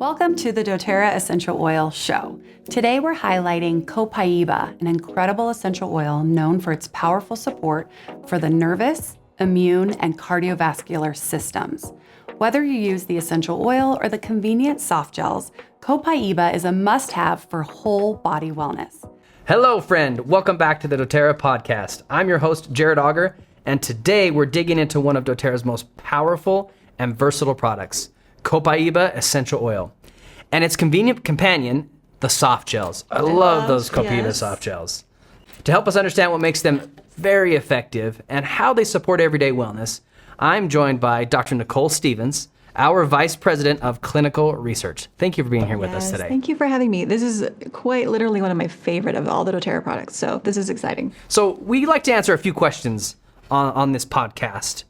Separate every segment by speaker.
Speaker 1: Welcome to the doTERRA Essential Oil Show. Today we're highlighting Copaiba, an incredible essential oil known for its powerful support for the nervous, immune, and cardiovascular systems. Whether you use the essential oil or the convenient Softgels, Copaiba is a must-have for whole body wellness.
Speaker 2: Hello, friend. Welcome back to the doTERRA podcast. I'm your host, Jared Auger, and today we're digging into one of doTERRA's most powerful and versatile products, Copaiba Essential Oil, and its convenient companion, the Softgels. I love those Copaiba Softgels. To help us understand what makes them very effective and how they support everyday wellness, I'm joined by Dr. Nicole Stevens, our Vice President of Clinical Research. Thank you for being here with us today.
Speaker 3: Thank you for having me. This is quite literally one of my favorite of all the doTERRA products, so this is exciting.
Speaker 2: So we like to answer a few questions on this podcast.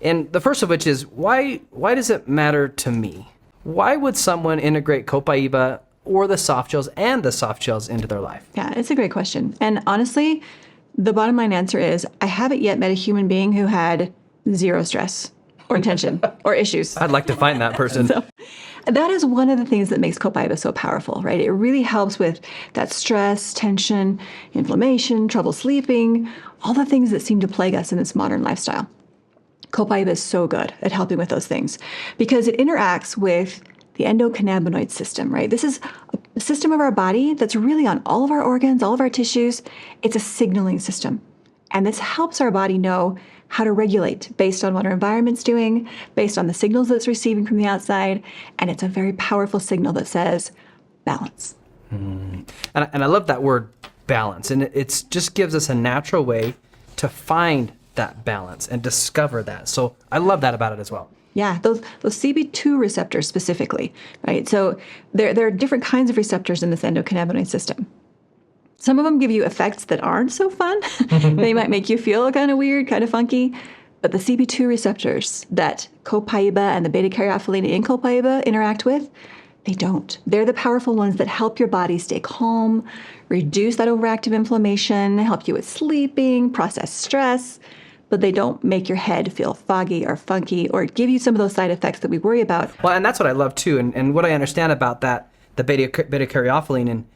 Speaker 2: And the first of which is, why does it matter to me? Why would someone integrate Copaiba or the Softgels and the Softgels into their life?
Speaker 3: Yeah, it's a great question. And honestly, the bottom line answer is I haven't yet met a human being who had zero stress or tension or issues.
Speaker 2: I'd like to find that person.
Speaker 3: So that is one of the things that makes Copaiba so powerful, right? It really helps with that stress, tension, inflammation, trouble sleeping, all the things that seem to plague us in this modern lifestyle. Copaiba is so good at helping with those things because it interacts with the endocannabinoid system, right? This is a system of our body that's really on all of our organs, all of our tissues. It's a signaling system. And this helps our body know how to regulate based on what our environment's doing, based on the signals that it's receiving from the outside. And it's a very powerful signal that says balance.
Speaker 2: And I love that word balance. And it just gives us a natural way to find that balance and discover that. So I love that about it as well.
Speaker 3: Yeah, those CB2 receptors specifically, right? So there are different kinds of receptors in this endocannabinoid system. Some of them give you effects that aren't so fun. They might make you feel kind of weird, kind of funky. But the CB2 receptors that Copaiba and the beta-caryophyllene in Copaiba interact with, they don't. They're the powerful ones that help your body stay calm, reduce that overactive inflammation, help you with sleeping, process stress, but they don't make your head feel foggy or funky or give you some of those side effects that we worry about.
Speaker 2: Well, and that's what I love too. And what I understand about that, the beta-caryophyllene, and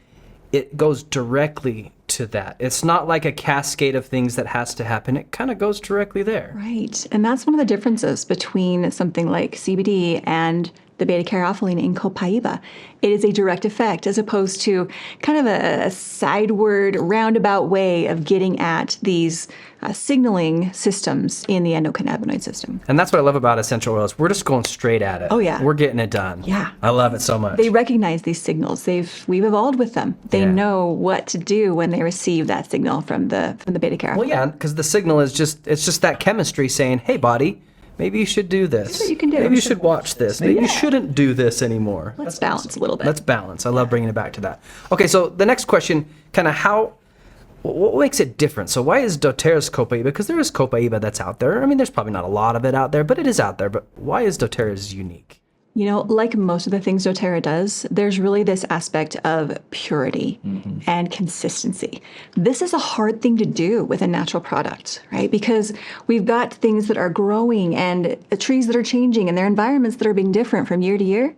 Speaker 2: it goes directly to that. It's not like a cascade of things that has to happen. It kind of goes directly there.
Speaker 3: Right. And that's one of the differences between something like CBD and the beta-caryophyllene in Copaiba. It is a direct effect as opposed to kind of a sideward, roundabout way of getting at these signaling systems in the endocannabinoid system.
Speaker 2: And that's what I love about essential oils. We're just going straight at it.
Speaker 3: Oh, yeah.
Speaker 2: We're getting it done.
Speaker 3: Yeah.
Speaker 2: I love it so much.
Speaker 3: They recognize these signals. We've evolved with them. They know what to do when they receive that signal from the beta-caryophyllene.
Speaker 2: Well, yeah, because the signal is just that chemistry saying, hey, body, maybe you should do this.
Speaker 3: Here's what you can do.
Speaker 2: Maybe you should watch this. Maybe you shouldn't do this anymore.
Speaker 3: Let's balance a little bit.
Speaker 2: Let's balance. I love bringing it back to that. Okay, so the next question, kind of what makes it different? So why is doTERRA's Copaiba, because there is Copaiba that's out there. I mean, there's probably not a lot of it out there, but it is out there. But why is doTERRA's unique?
Speaker 3: You know, like most of the things doTERRA does, there's really this aspect of purity and consistency. This is a hard thing to do with a natural product, right? Because we've got things that are growing and trees that are changing and their environments that are being different from year to year.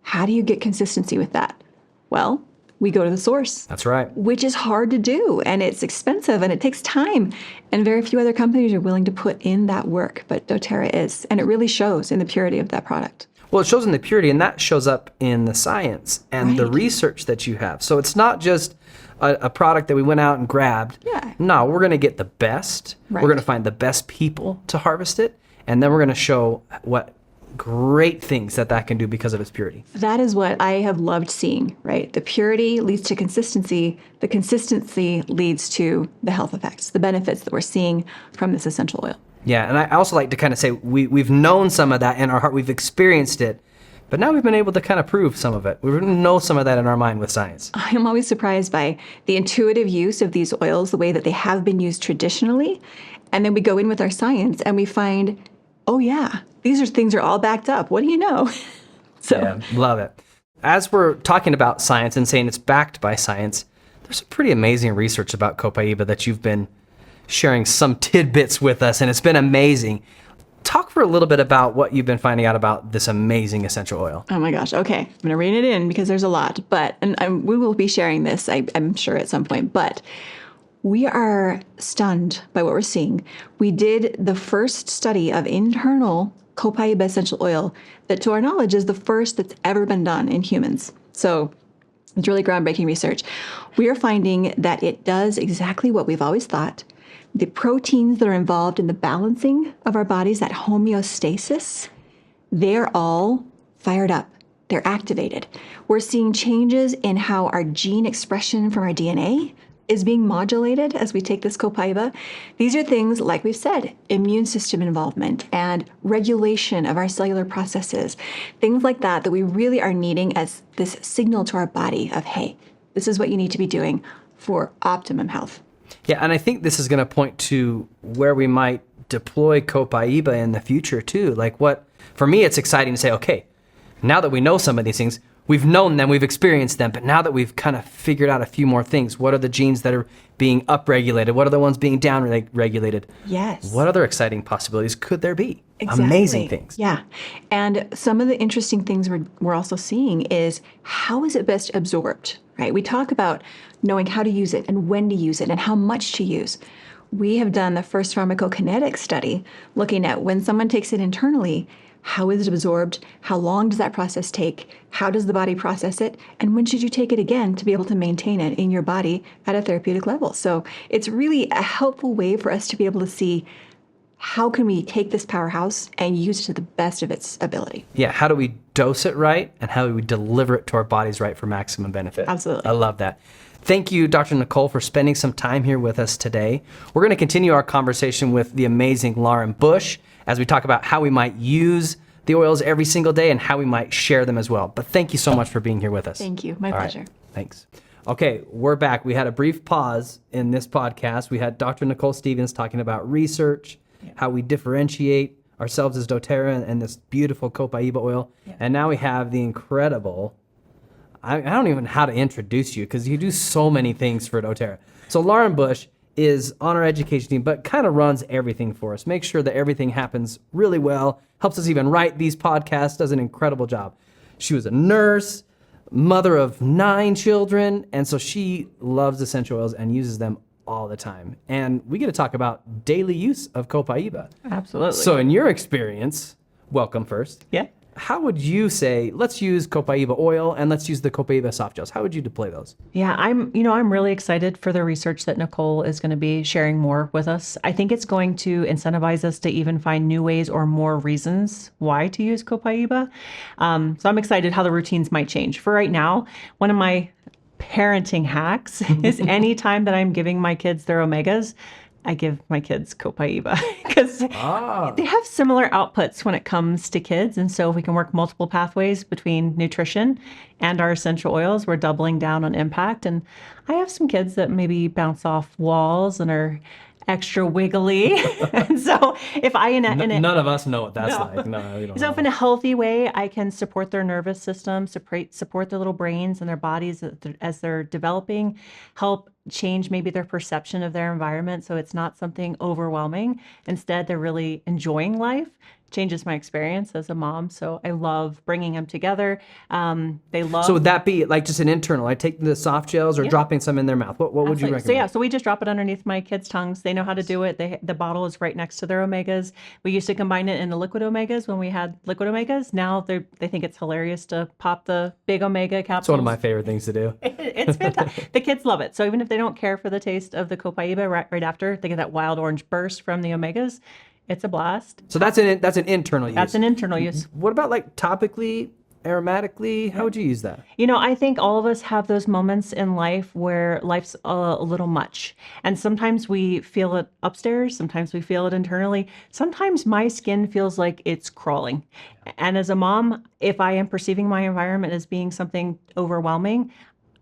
Speaker 3: How do you get consistency with that? Well, we go to the source.
Speaker 2: That's right.
Speaker 3: Which is hard to do, and it's expensive, and it takes time. And very few other companies are willing to put in that work, but doTERRA is. And it really shows in the purity of that product.
Speaker 2: Well, it shows in the purity, and that shows up in the science and the research that you have. So it's not just a product that we went out and grabbed.
Speaker 3: Yeah.
Speaker 2: No, we're going to get the best.
Speaker 3: Right.
Speaker 2: We're going to find the best people to harvest it, and then we're going to show what great things that can do because of its purity.
Speaker 3: That is what I have loved seeing, right? The purity leads to consistency. The consistency leads to the health effects, the benefits that we're seeing from this essential oil.
Speaker 2: Yeah, and I also like to kind of say we've known some of that in our heart. We've experienced it, but now we've been able to kind of prove some of it. We know some of that in our mind with science.
Speaker 3: I'm always surprised by the intuitive use of these oils, the way that they have been used traditionally. And then we go in with our science and we find, oh yeah, these things are all backed up. What do you know?
Speaker 2: Yeah, love it. As we're talking about science and saying it's backed by science, there's some pretty amazing research about Copaiba that you've been sharing some tidbits with us, and it's been amazing. talk for a little bit about what you've been finding out about this amazing essential oil.
Speaker 3: Oh my gosh. Okay. I'm going to rein it in because there's a lot, we will be sharing this, I'm sure, at some point, but we are stunned by what we're seeing. We did the first study of internal Copaiba essential oil that, to our knowledge, is the first that's ever been done in humans. So it's really groundbreaking research. We are finding that it does exactly what we've always thought. The proteins that are involved in the balancing of our bodies, that homeostasis, they're all fired up. They're activated. We're seeing changes in how our gene expression from our DNA is being modulated as we take this Copaiba. These are things, like we've said, immune system involvement and regulation of our cellular processes, things like that we really are needing as this signal to our body of, hey, this is what you need to be doing for optimum health.
Speaker 2: Yeah, and I think this is going to point to where we might deploy Copaiba in the future too. For me, it's exciting to say, okay, now that we know some of these things, we've known them, we've experienced them, but now that we've kind of figured out a few more things, what are the genes that are being upregulated? What are the ones being downregulated?
Speaker 3: Yes.
Speaker 2: What other exciting possibilities could there be?
Speaker 3: Exactly.
Speaker 2: Amazing things.
Speaker 3: Yeah. And some of the interesting things we're also seeing is how is it best absorbed, right? We talk about knowing how to use it and when to use it and how much to use. We have done the first pharmacokinetic study looking at when someone takes it internally, how is it absorbed? How long does that process take? How does the body process it? And when should you take it again to be able to maintain it in your body at a therapeutic level? So it's really a helpful way for us to be able to see how can we take this powerhouse and use it to the best of its ability.
Speaker 2: Yeah, how do we dose it right and how do we deliver it to our bodies right for maximum benefit?
Speaker 3: Absolutely.
Speaker 2: I love that. Thank you, Dr. Nicole, for spending some time here with us today. We're going to continue our conversation with the amazing Lauren Bush as we talk about how we might use the oils every single day and how we might share them as well. But thank you so much for being here with us.
Speaker 3: Thank you. My pleasure.
Speaker 2: Right. Thanks. Okay, we're back. We had a brief pause in this podcast. We had Dr. Nicole Stevens talking about research, how we differentiate ourselves as doTERRA and this beautiful Copaiba oil. Yeah. And now we have the incredible, I don't even know how to introduce you because you do so many things for doTERRA. So Lauren Bush is on our education team, but kind of runs everything for us. Makes sure that everything happens really well, helps us even write these podcasts, does an incredible job. She was a nurse, mother of 9 children, and so she loves essential oils and uses them all the time. And we get to talk about daily use of Copaiba.
Speaker 4: Absolutely.
Speaker 2: So in your experience, welcome first.
Speaker 4: Yeah.
Speaker 2: How would you say, let's use Copaiba oil and let's use the Copaiba Softgels? How would you deploy those?
Speaker 4: Yeah, I'm really excited for the research that Nicole is going to be sharing more with us. I think it's going to incentivize us to even find new ways or more reasons why to use Copaiba. So I'm excited how the routines might change. For right now, one of my parenting hacks is anytime that I'm giving my kids their omegas, I give my kids Copaiba because they have similar outputs when it comes to kids. And so if we can work multiple pathways between nutrition and our essential oils, we're doubling down on impact. And I have some kids that maybe bounce off walls and are extra wiggly. And so if I,
Speaker 2: none of us know what that's like. No, we don't
Speaker 4: so
Speaker 2: know.
Speaker 4: if in a healthy way, I can support their nervous system, support their little brains and their bodies as they're developing, help change maybe their perception of their environment so it's not something overwhelming. Instead, they're really enjoying life. Changes my experience as a mom. So I love bringing them together. They love.
Speaker 2: So would that be like just an internal? I take the soft gels or dropping some in their mouth. What would you recommend?
Speaker 4: So we just drop it underneath my kids' tongues. They know how to do it. The bottle is right next to their omegas. We used to combine it in the liquid omegas when we had liquid omegas. Now they think it's hilarious to pop the big omega capsules.
Speaker 2: It's one of my favorite things to do.
Speaker 4: It's fantastic. The kids love it. So even if they don't care for the taste of the Copaiba right after, they get that wild orange burst from the omegas. It's a blast.
Speaker 2: So that's an internal use.
Speaker 4: That's an internal use.
Speaker 2: What about like topically, aromatically? How would you use that?
Speaker 4: I think all of us have those moments in life where life's a little much. And sometimes we feel it upstairs. Sometimes we feel it internally. Sometimes my skin feels like it's crawling. And as a mom, if I am perceiving my environment as being something overwhelming,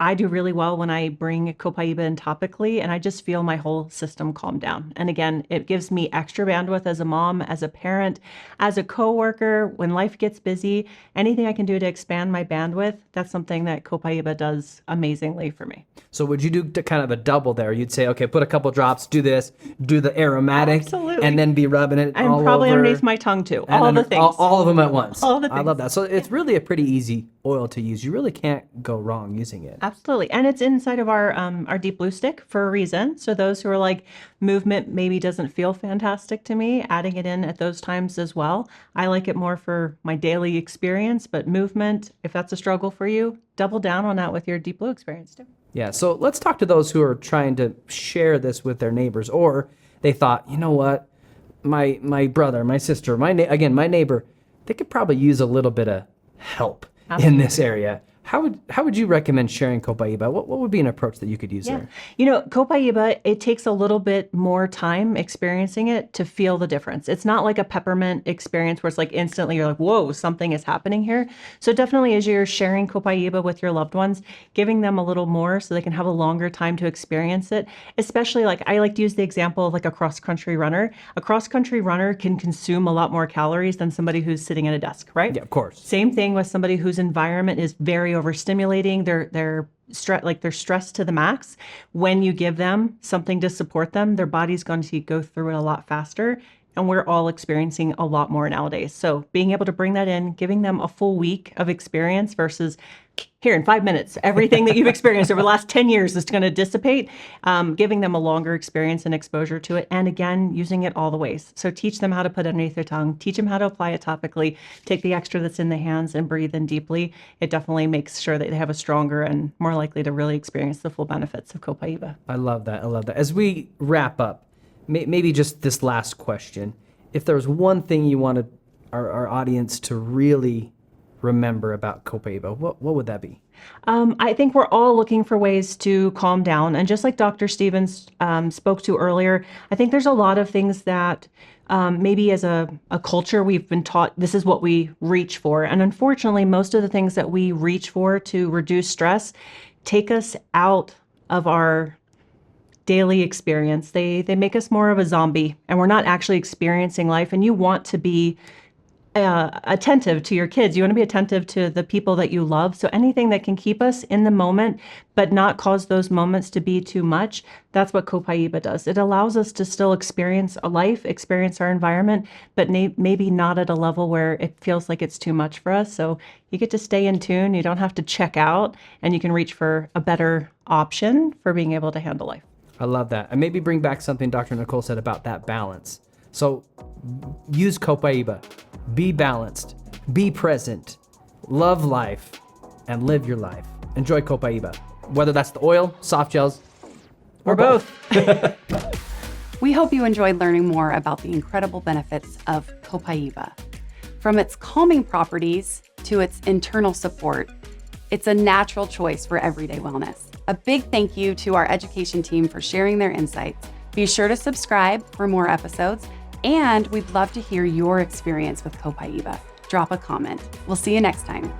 Speaker 4: I do really well when I bring Copaiba in topically, and I just feel my whole system calm down. And again, it gives me extra bandwidth as a mom, as a parent, as a coworker. When life gets busy, anything I can do to expand my bandwidth, that's something that Copaiba does amazingly for me.
Speaker 2: So would you do kind of a double there? You'd say, okay, put a couple drops, do this, do the aromatic,
Speaker 4: Absolutely.
Speaker 2: and then be rubbing it
Speaker 4: And
Speaker 2: all
Speaker 4: probably
Speaker 2: over.
Speaker 4: underneath my tongue too.
Speaker 2: And
Speaker 4: All the things.
Speaker 2: all of them at once.
Speaker 4: All the
Speaker 2: I love
Speaker 4: things.
Speaker 2: that. So it's really a pretty easy oil to use. You really can't go wrong using it.
Speaker 4: Absolutely. And it's inside of our deep blue stick for a reason. So those who are like, movement maybe doesn't feel fantastic to me, adding it in at those times as well. I like it more for my daily experience, but movement, if that's a struggle for you, double down on that with your deep blue experience too.
Speaker 2: Yeah, so let's talk to those who are trying to share this with their neighbors, or they thought, you know what, my brother, my sister, my neighbor, they could probably use a little bit of help in this area. How would you recommend sharing Copaiba? What would be an approach that you could use there?
Speaker 4: You know, Copaiba, it takes a little bit more time experiencing it to feel the difference. It's not like a peppermint experience where it's like instantly you're like, whoa, something is happening here. So definitely as you're sharing Copaiba with your loved ones, giving them a little more so they can have a longer time to experience it. Especially like I like to use the example of like a cross-country runner. A cross-country runner can consume a lot more calories than somebody who's sitting at a desk, right?
Speaker 2: Yeah, of course.
Speaker 4: Same thing with somebody whose environment is very overstimulating. They're stressed to the max. When you give them something to support them, their body's going to go through it a lot faster. And we're all experiencing a lot more nowadays. So being able to bring that in, giving them a full week of experience versus here in 5 minutes, everything that you've experienced over the last 10 years is going to dissipate, giving them a longer experience and exposure to it. And again, using it all the ways. So teach them how to put it underneath their tongue, teach them how to apply it topically, take the extra that's in the hands and breathe in deeply. It definitely makes sure that they have a stronger and more likely to really experience the full benefits of Copaiba.
Speaker 2: I love that. As we wrap up, maybe just this last question. If there's one thing you wanted our audience to really remember about Copaiba, what would that be?
Speaker 4: I think we're all looking for ways to calm down. And just like Dr. Stevens spoke to earlier, I think there's a lot of things that maybe as a culture we've been taught this is what we reach for. And unfortunately, most of the things that we reach for to reduce stress take us out of our daily experience. They make us more of a zombie, and we're not actually experiencing life. And you want to be attentive to your kids. You want to be attentive to the people that you love. So anything that can keep us in the moment, but not cause those moments to be too much, that's what Copaiba does. It allows us to still experience a life, experience our environment, but maybe not at a level where it feels like it's too much for us. So you get to stay in tune. You don't have to check out, and you can reach for a better option for being able to handle life.
Speaker 2: I love that. And maybe bring back something Dr. Nicole said about that balance. So use Copaiba. Be balanced. Be present. Love life. And live your life. Enjoy Copaiba. Whether that's the oil, soft gels,
Speaker 4: or both.
Speaker 1: We hope you enjoyed learning more about the incredible benefits of Copaiba. From its calming properties to its internal support, it's a natural choice for everyday wellness. A big thank you to our education team for sharing their insights. Be sure to subscribe for more episodes, and we'd love to hear your experience with Copaiba. Drop a comment. We'll see you next time.